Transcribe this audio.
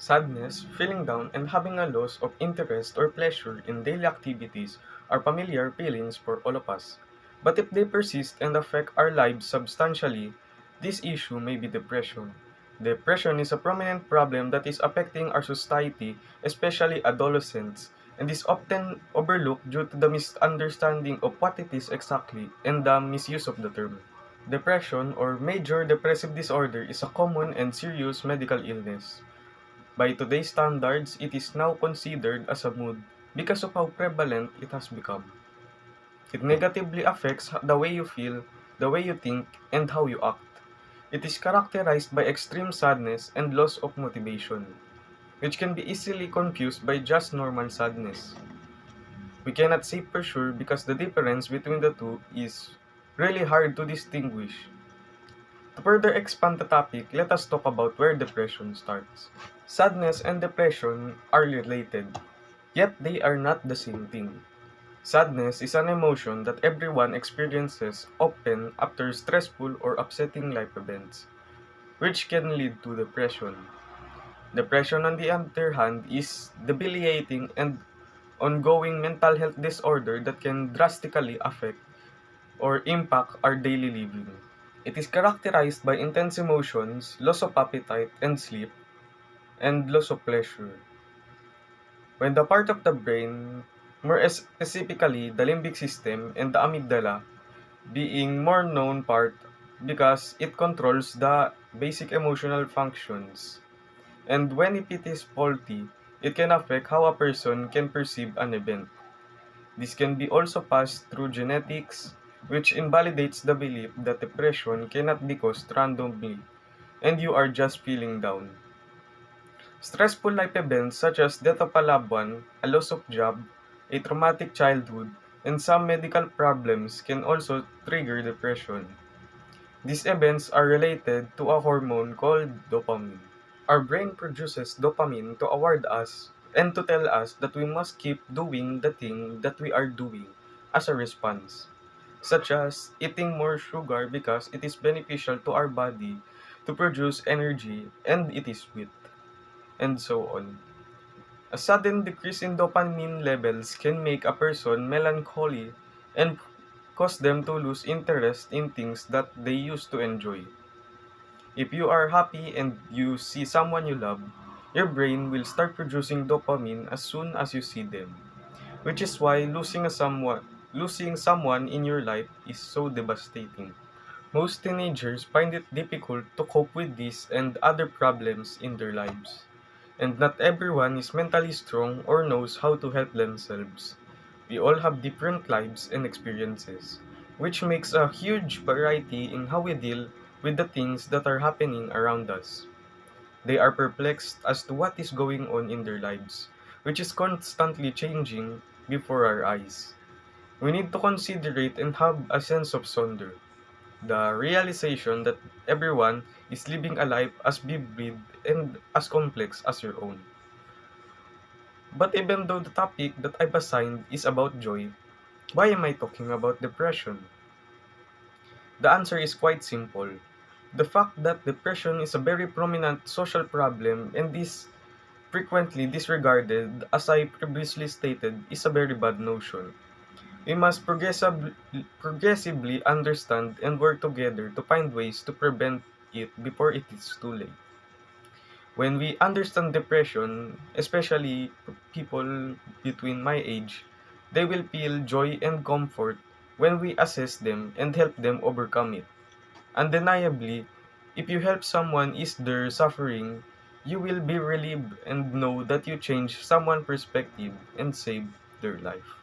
Sadness, feeling down, and having a loss of interest or pleasure in daily activities are familiar feelings for all of us. But if they persist and affect our lives substantially, this issue may be depression. Depression is a prominent problem that is affecting our society, especially adolescents, and is often overlooked due to the misunderstanding of what it is exactly and the misuse of the term. Depression or major depressive disorder is a common and serious medical illness. By today's standards, it is now considered as a mood because of how prevalent it has become. It negatively affects the way you feel, the way you think, and how you act. It is characterized by extreme sadness and loss of motivation, which can be easily confused by just normal sadness. We cannot say for sure because the difference between the two is really hard to distinguish. To further expand the topic, let us talk about where depression starts. Sadness and depression are related, yet they are not the same thing. Sadness is an emotion that everyone experiences often after stressful or upsetting life events, which can lead to depression. Depression, on the other hand, is debilitating and ongoing mental health disorder that can drastically affect or impact our daily living. It is characterized by intense emotions, loss of appetite and sleep, and loss of pleasure. When the part of the brain, more specifically the limbic system and the amygdala, being more known part because it controls the basic emotional functions. And when it is faulty, it can affect how a person can perceive an event. This can be also passed through genetics, which invalidates the belief that depression cannot be caused randomly and you are just feeling down. Stressful life events such as death of a loved one, a loss of job, a traumatic childhood, and some medical problems can also trigger depression. These events are related to a hormone called dopamine. Our brain produces dopamine to award us and to tell us that we must keep doing the thing that we are doing as a response, such as eating more sugar because it is beneficial to our body to produce energy and it is sweet, and so on. A sudden decrease in dopamine levels can make a person melancholy and cause them to lose interest in things that they used to enjoy. If you are happy and you see someone you love, your brain will start producing dopamine as soon as you see them, which is why losing someone in your life is so devastating. Most teenagers find it difficult to cope with this and other problems in their lives. And not everyone is mentally strong or knows how to help themselves. We all have different lives and experiences, which makes a huge variety in how we deal with the things that are happening around us. They are perplexed as to what is going on in their lives, which is constantly changing before our eyes. We need to consider it and have a sense of wonder, the realization that everyone is living a life as vivid and as complex as your own. But even though the topic that I've assigned is about joy, why am I talking about depression? The answer is quite simple. The fact that depression is a very prominent social problem and is frequently disregarded, as I previously stated, is a very bad notion. We must progressively understand and work together to find ways to prevent it before it is too late. When we understand depression, especially people between my age, they will feel joy and comfort when we assess them and help them overcome it. Undeniably, if you help someone ease their suffering, you will be relieved and know that you changed someone's perspective and saved their life.